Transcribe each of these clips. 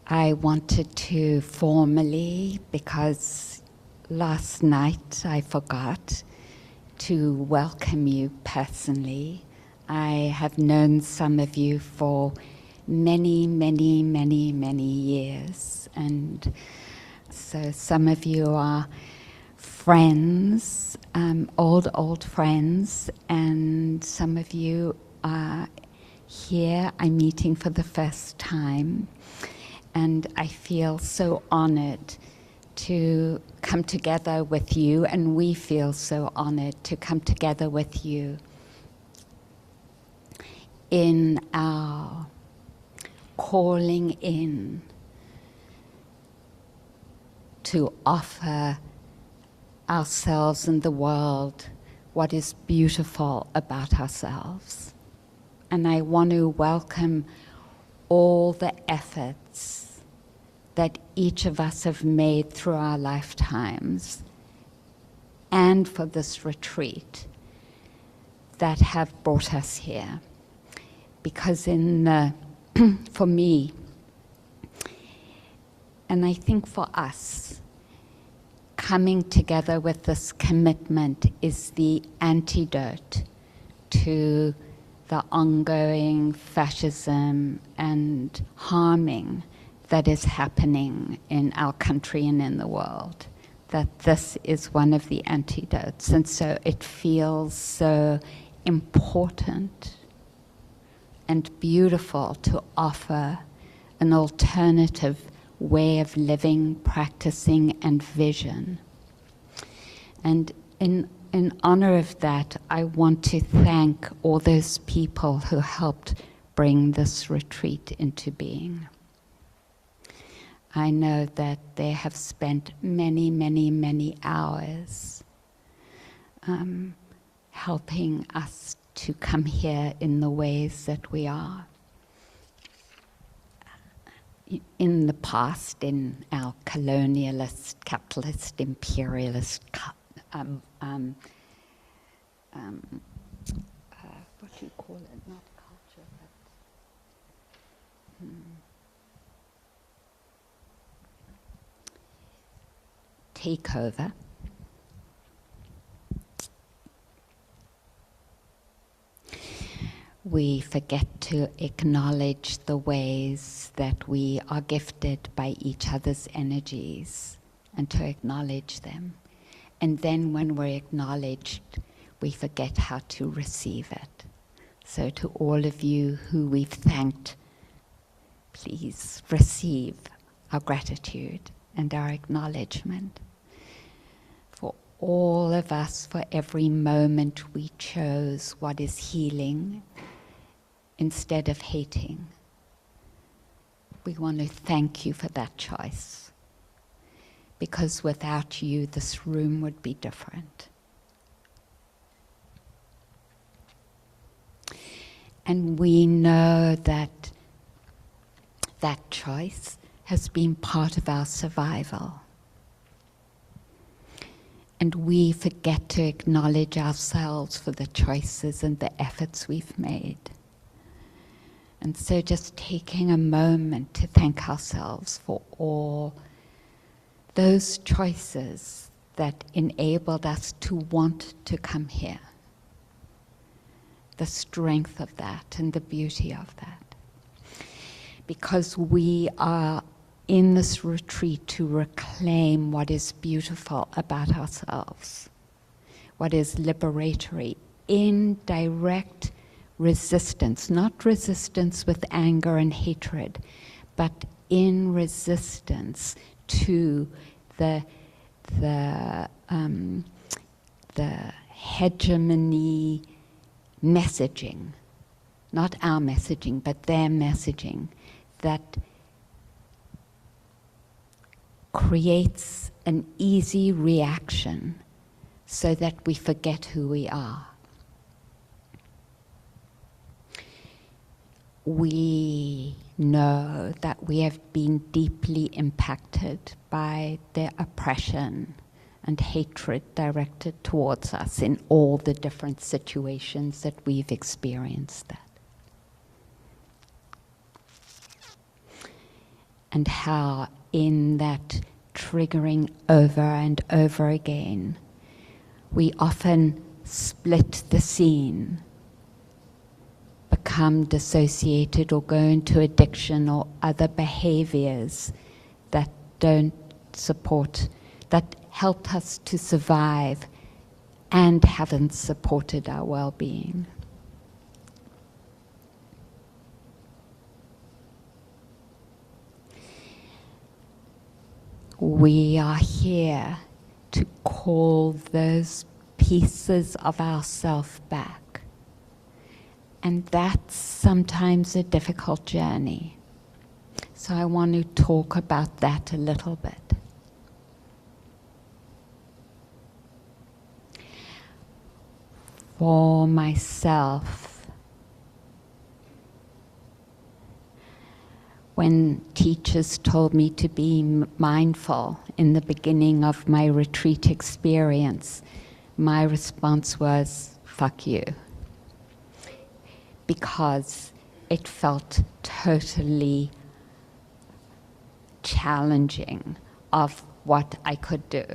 I wanted to formally, because last night I forgot, to welcome you personally. I have known some of you for many, many, many, many years, and so some of you are friends, old friends, and some of you are here, I'm meeting for the first time, and I feel so honored to come together with you, and we feel so honored to come together with you in our calling in to offer ourselves and the world what is beautiful about ourselves. And I want to welcome all the efforts that each of us have made through our lifetimes and for this retreat that have brought us here. Because for me, and I think for us, coming together with this commitment is the antidote to the ongoing fascism and harming that is happening in our country and in the world. That this is one of the antidotes. And so it feels so important and beautiful to offer an alternative way of living, practicing, and vision. And in honor of that, I want to thank all those people who helped bring this retreat into being. I know that they have spent many, many, many hours helping us to come here in the ways that we are. In the past, in our colonialist, capitalist, imperialist, what do you call it? Not culture, but takeover. We forget to acknowledge the ways that we are gifted by each other's energies and to acknowledge them. And then when we're acknowledged, we forget how to receive it. So to all of you who we've thanked, please receive our gratitude and our acknowledgement. For all of us, for every moment we chose what is healing instead of hating. We want to thank you for that choice, because without you, this room would be different. And we know that that choice has been part of our survival. And we forget to acknowledge ourselves for the choices and the efforts we've made. And so just taking a moment to thank ourselves for all those choices that enabled us to want to come here. The strength of that and the beauty of that. Because we are in this retreat to reclaim what is beautiful about ourselves, what is liberatory, in direct resistance, not resistance with anger and hatred, but in resistance to the hegemony messaging, not our messaging, but their messaging, that creates an easy reaction so that we forget who we are. We know that we have been deeply impacted by the oppression and hatred directed towards us in all the different situations that we've experienced that. and how in that triggering over and over again, we often split the scene, become dissociated or go into addiction or other behaviors that don't support, that help us to survive and haven't supported our well-being. We are here to call those pieces of ourself back. And that's sometimes a difficult journey. So I want to talk about that a little bit. For myself, when teachers told me to be mindful in the beginning of my retreat experience, my response was, fuck you. Because it felt totally challenging of what I could do.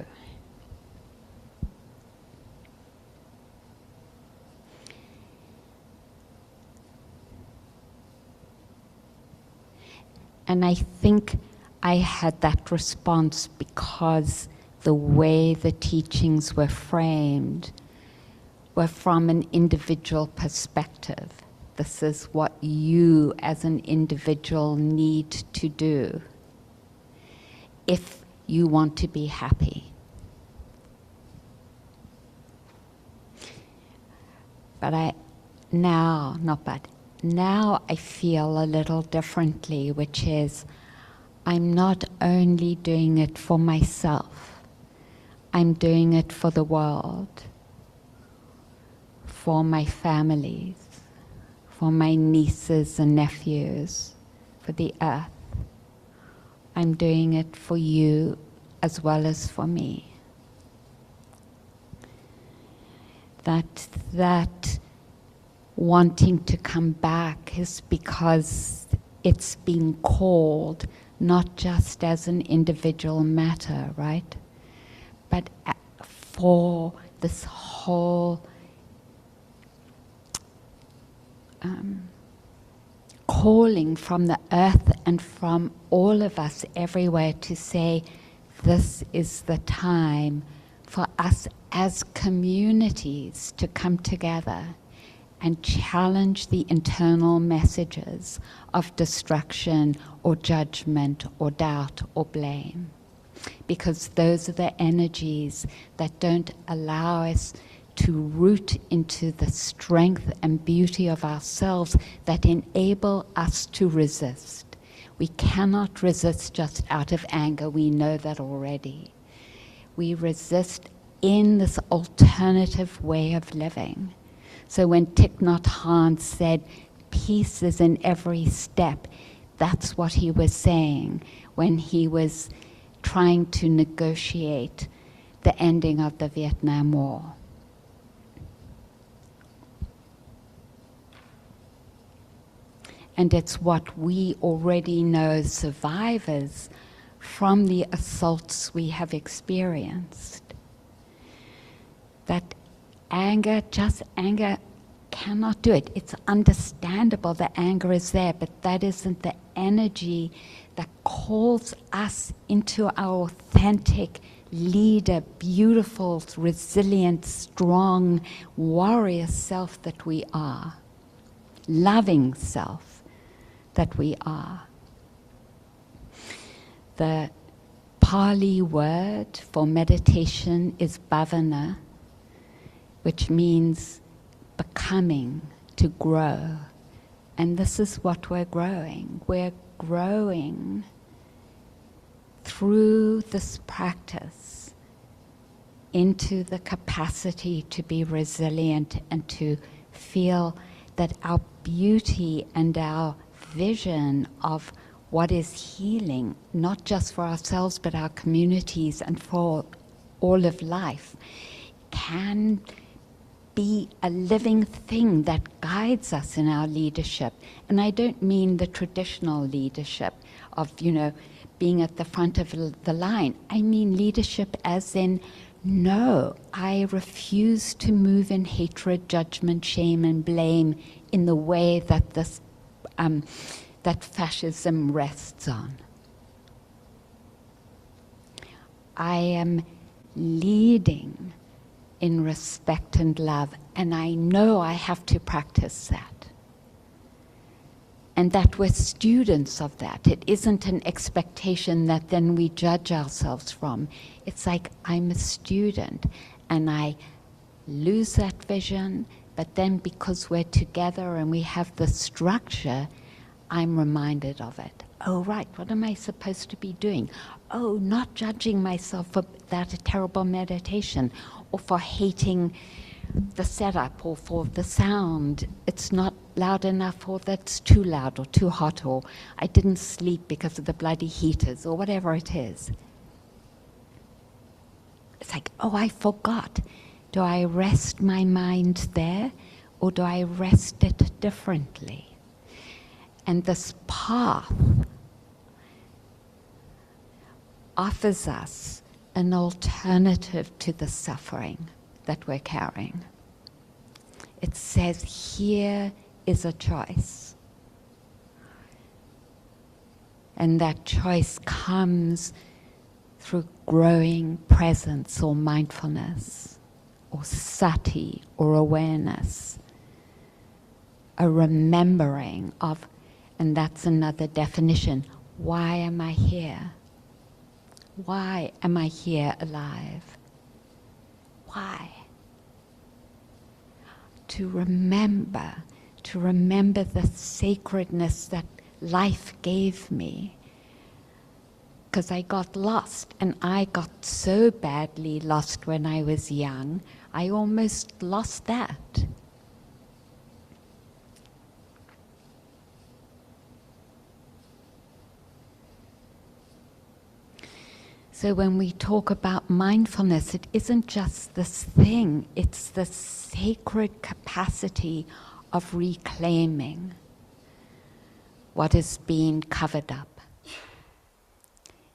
And I think I had that response because the way the teachings were framed were from an individual perspective. This is what you as an individual need to do if you want to be happy. Now I feel a little differently, which is I'm not only doing it for myself, I'm doing it for the world, for my families, for my nieces and nephews, for the earth. I'm doing it for you as well as for me. That wanting to come back is because it's being called not just as an individual matter, right? But for this whole calling from the earth and from all of us everywhere to say, this is the time for us as communities to come together and challenge the internal messages of destruction or judgment or doubt or blame. Because those are the energies that don't allow us to root into the strength and beauty of ourselves that enable us to resist. We cannot resist just out of anger, we know that already. We resist in this alternative way of living. So when Thich Nhat Hanh said, peace is in every step, that's what he was saying when he was trying to negotiate the ending of the Vietnam War. And it's what we already know as survivors from the assaults we have experienced. That anger cannot do it. It's understandable that anger is there, but that isn't the energy that calls us into our authentic leader, beautiful, resilient, strong, warrior self that we are. Loving self that we are. The Pali word for meditation is bhavana, which means becoming, to grow. And this is what we're growing. We're growing through this practice into the capacity to be resilient and to feel that our beauty and our vision of what is healing, not just for ourselves but our communities and for all of life, can be a living thing that guides us in our leadership. And I don't mean the traditional leadership of, being at the front of the line. I mean leadership as in, no, I refuse to move in hatred, judgment, shame, and blame in the way that that fascism rests on. I am leading in respect and love, and I know I have to practice that. And that we're students of that. It isn't an expectation that then we judge ourselves from. It's like I'm a student and I lose that vision, but then because we're together and we have the structure, I'm reminded of it. Oh, right, what am I supposed to be doing? Oh, not judging myself for that terrible meditation or for hating the setup or for the sound. It's not loud enough, or that's too loud or too hot, or I didn't sleep because of the bloody heaters, or whatever it is. It's like, oh, I forgot. Do I rest my mind there, or do I rest it differently? And this path offers us an alternative to the suffering that we're carrying. It says, here is a choice. And that choice comes through growing presence or mindfulness or sati or awareness, a remembering of, and that's another definition, why am I here? Why am I here alive? Why? To remember the sacredness that life gave me. Because I got lost, and I got so badly lost when I was young, I almost lost that. So when we talk about mindfulness, it isn't just this thing, it's the sacred capacity of reclaiming what has been covered up.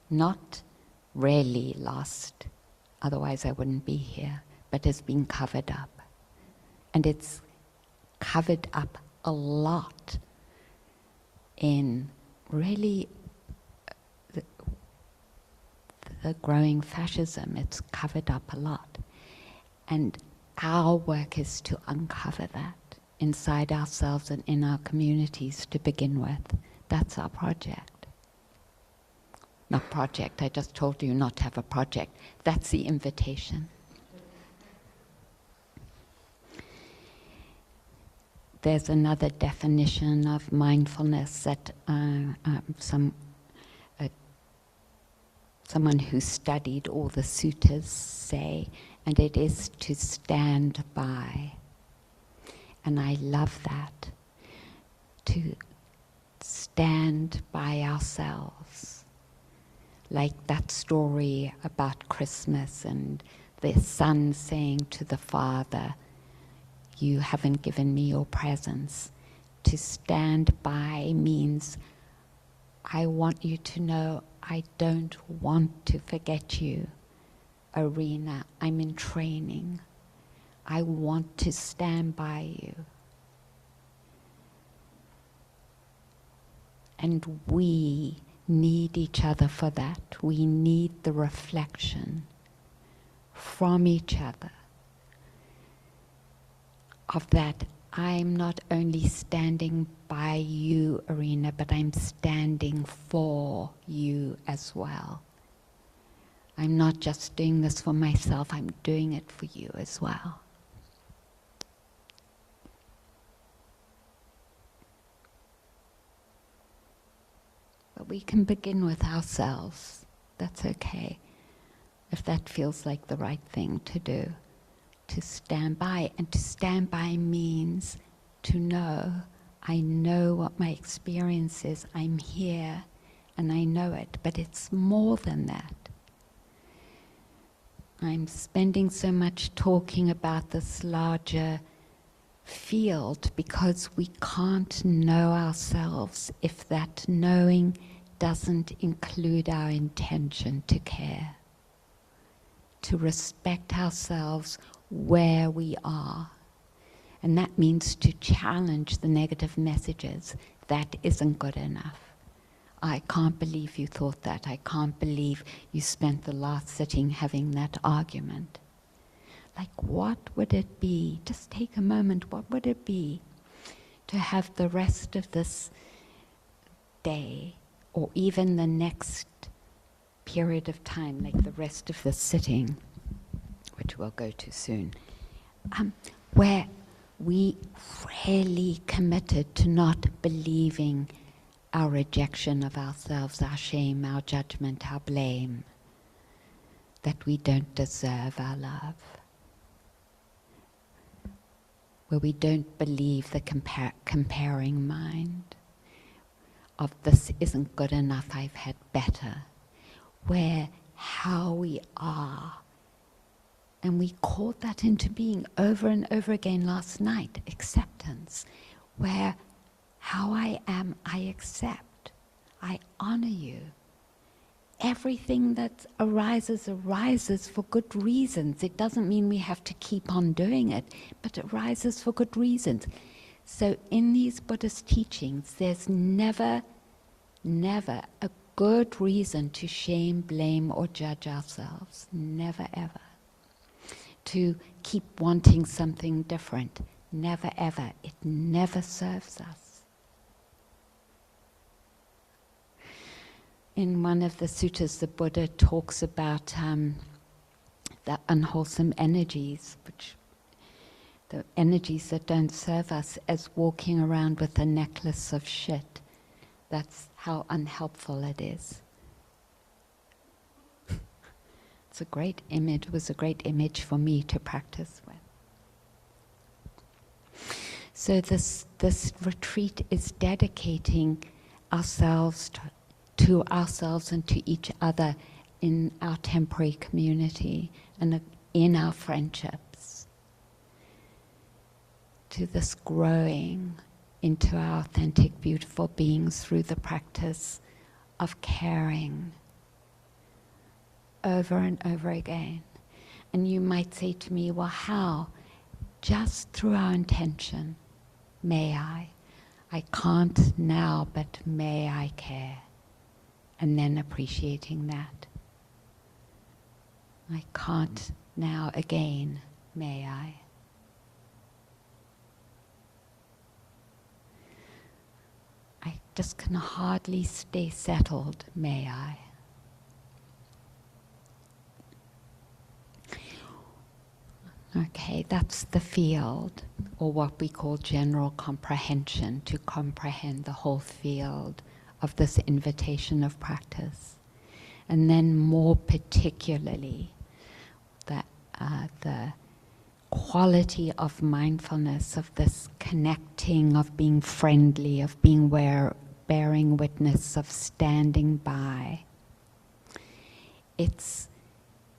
Not really lost, otherwise I wouldn't be here, but has been covered up. And it's covered up a lot in really the growing fascism. It's covered up a lot. And our work is to uncover that inside ourselves and in our communities to begin with. That's our project. Not project, I just told you not to have a project. That's the invitation. There's another definition of mindfulness that someone who studied all the suttas say, and it is to stand by. And I love that, to stand by ourselves. Like that story about Christmas and the son saying to the father, you haven't given me your presents. To stand by means, I want you to know I don't want to forget you, Arinna. I'm in training. I want to stand by you. And we need each other for that. We need the reflection from each other of that. I'm not only standing by you, Arinna, but I'm standing for you as well. I'm not just doing this for myself, I'm doing it for you as well. But we can begin with ourselves. That's okay, if that feels like the right thing to do. To stand by, and to stand by means to know, I know what my experience is, I'm here and I know it, but it's more than that. I'm spending so much talking about this larger field because we can't know ourselves if that knowing doesn't include our intention to care, to respect ourselves where we are. And that means to challenge the negative messages. That isn't good enough. I can't believe you thought that. I can't believe you spent the last sitting having that argument. Like, what would it be? Just take a moment. What would it be to have the rest of this day, or even the next period of time, like the rest of the sitting, which we'll go to soon, where we really committed to not believing our rejection of ourselves, our shame, our judgment, our blame, that we don't deserve our love, where we don't believe the comparing mind of this isn't good enough, I've had better, where how we are, and we called that into being over and over again last night, acceptance, where how I am, I accept, I honor you. Everything that arises for good reasons. It doesn't mean we have to keep on doing it, but it arises for good reasons. So in these Buddhist teachings, there's never a good reason to shame, blame, or judge ourselves. Never, ever. To keep wanting something different. Never, ever. It never serves us. In one of the suttas, the Buddha talks about the unwholesome energies, the energies that don't serve us, as walking around with a necklace of shit. That's how unhelpful it is. It's a great image. It was a great image for me to practice with. So this retreat is dedicating ourselves to ourselves and to each other in our temporary community and in our friendships, to this growing into our authentic, beautiful beings through the practice of caring over and over again. And you might say to me, well, how? Just through our intention. May I? I can't now, but may I care? And then appreciating that. I can't now, again, may I? I just can hardly stay settled, may I? Okay, that's the field, or what we call general comprehension, to comprehend the whole field of this invitation of practice. And then more particularly, the quality of mindfulness, of this connecting, of being friendly, of being bearing witness, of standing by. It's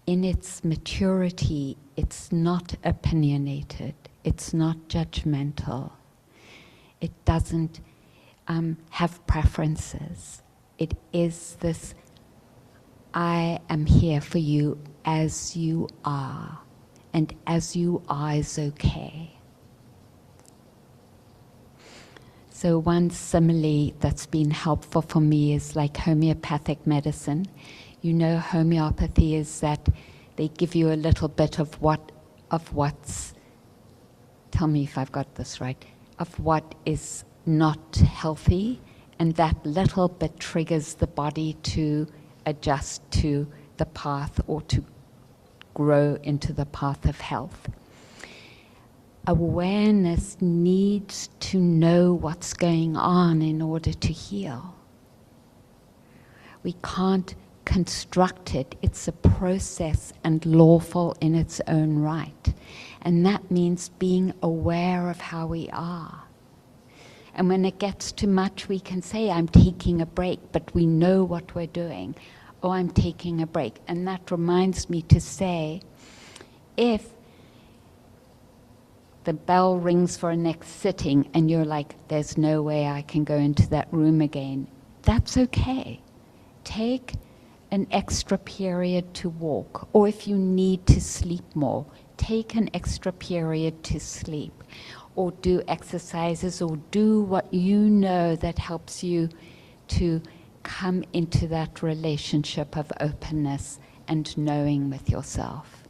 in its maturity, it's not opinionated, it's not judgmental, it doesn't have preferences. It is this, I am here for you as you are, and as you are is okay. So one simile that's been helpful for me is like homeopathic medicine. You know, homeopathy is that they give you a little bit of what's, tell me if I've got this right, of what is not healthy, and that little bit triggers the body to adjust to the path or to grow into the path of health. Awareness needs to know what's going on in order to heal. We can't construct it. It's a process and lawful in its own right. And that means being aware of how we are. And when it gets too much, we can say, I'm taking a break, but we know what we're doing. Oh, I'm taking a break. And that reminds me to say if the bell rings for a next sitting and you're like, there's no way I can go into that room again, that's okay. Take an extra period to walk, or if you need to sleep more, take an extra period to sleep, or do exercises, or do what you know that helps you to come into that relationship of openness and knowing with yourself.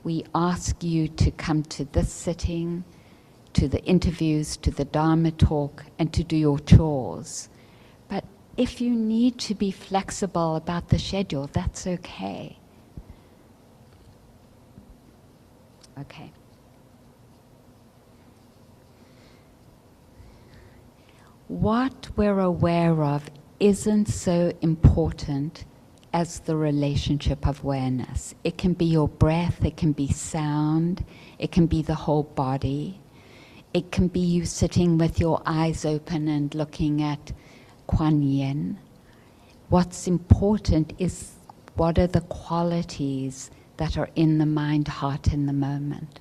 We ask you to come to this sitting, to the interviews, to the Dharma talk, and to do your chores. But if you need to be flexible about the schedule, that's okay. Okay. What we're aware of isn't so important as the relationship of awareness. It can be your breath, it can be sound, it can be the whole body. It can be you sitting with your eyes open and looking at Kuan Yin. What's important is what are the qualities that are in the mind, heart in the moment.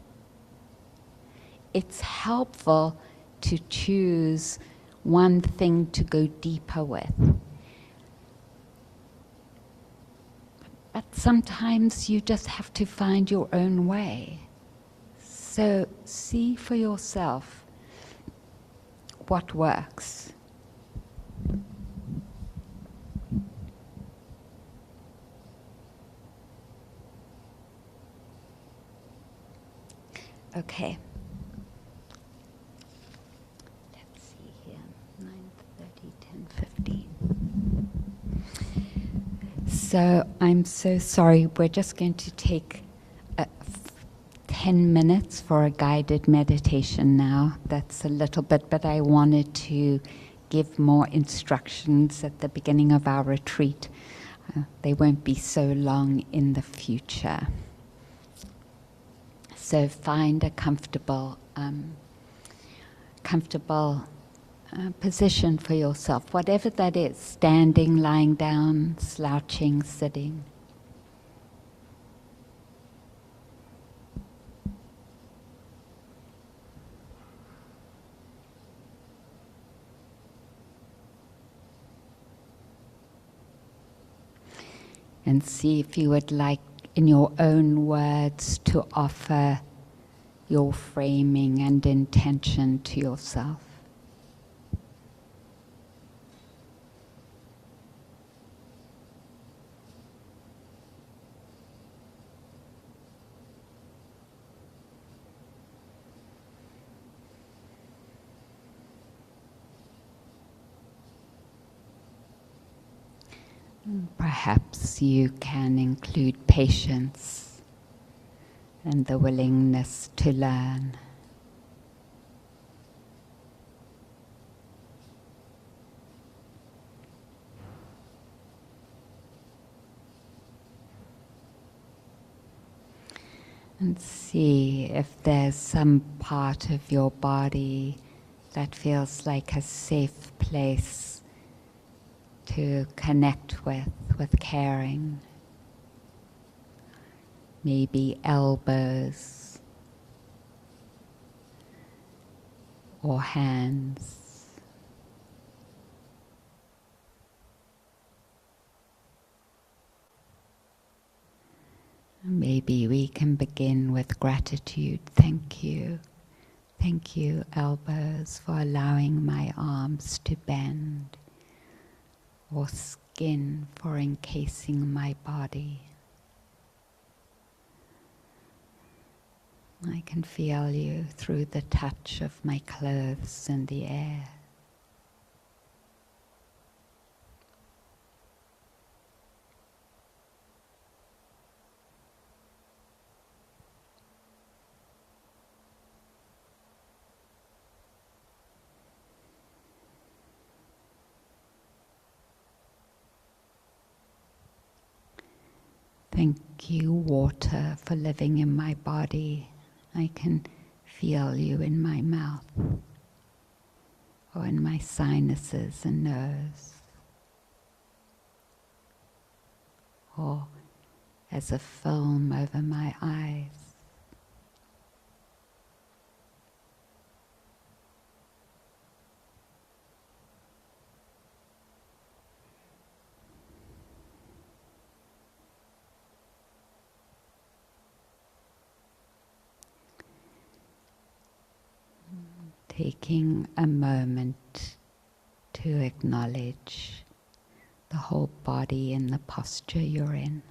It's helpful to choose one thing to go deeper with. But sometimes you just have to find your own way. So see for yourself what works. Okay. Let's see here. 9:30, 10:15. So I'm so sorry. We're just going to take 10 minutes for a guided meditation now. That's a little bit, but I wanted to give more instructions at the beginning of our retreat. They won't be so long in the future. So find a comfortable position for yourself, whatever that is, standing, lying down, slouching, sitting. And see if you would like, in your own words, to offer your framing and intention to yourself. Perhaps you can include patience and the willingness to learn. And see if there's some part of your body that feels like a safe place to connect with caring. Maybe elbows or hands. Maybe we can begin with gratitude. Thank you. Thank you, elbows, for allowing my arms to bend, or skin for encasing my body. I can feel you through the touch of my clothes and the air. Thank you, water, for living in my body. I can feel you in my mouth or in my sinuses and nose, or as a film over my eyes. Taking a moment to acknowledge the whole body in the posture you're in.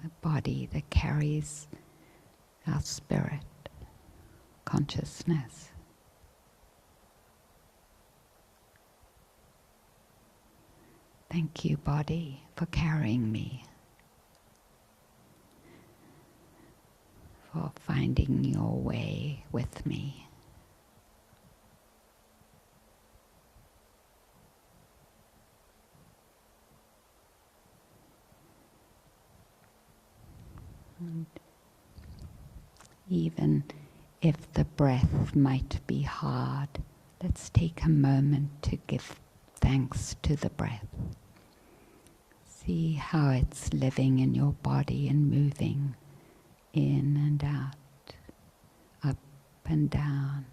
The body that carries our spirit, consciousness. Thank you, body, for carrying me, for finding your way with me. And even if the breath might be hard, let's take a moment to give thanks to the breath. See how it's living in your body and moving in and out, up and down.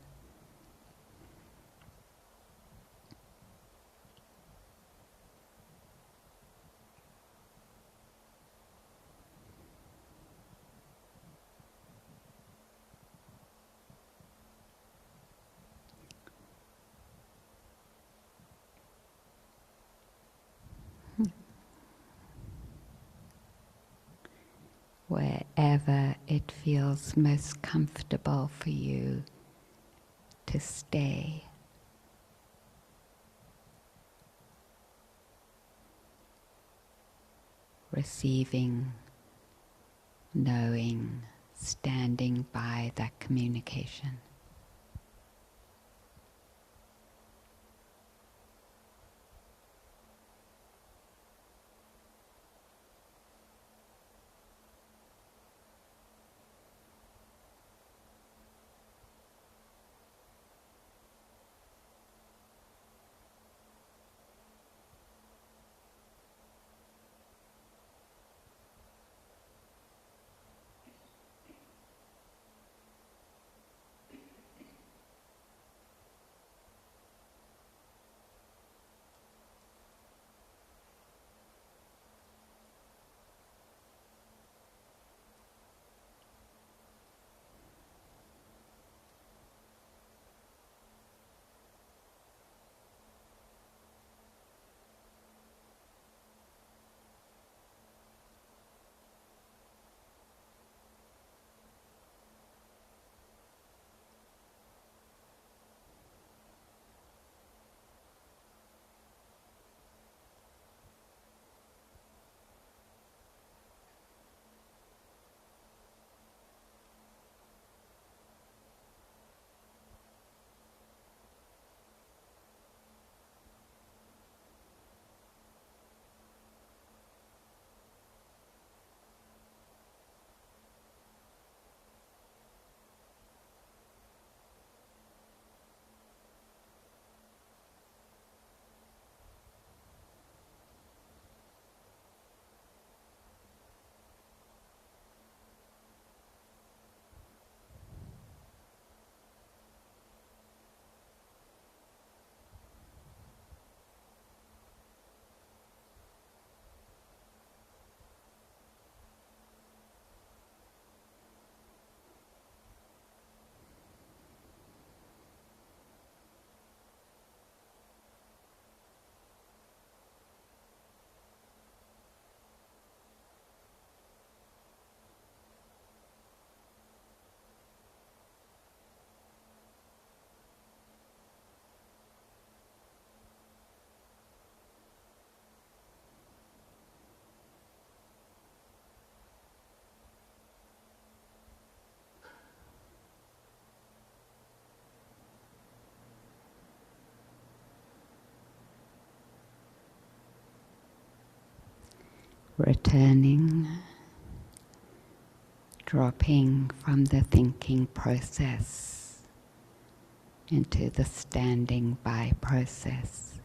Wherever it feels most comfortable for you to stay. Receiving, knowing, standing by that communication. Returning, dropping from the thinking process into the standing by process.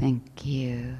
Thank you.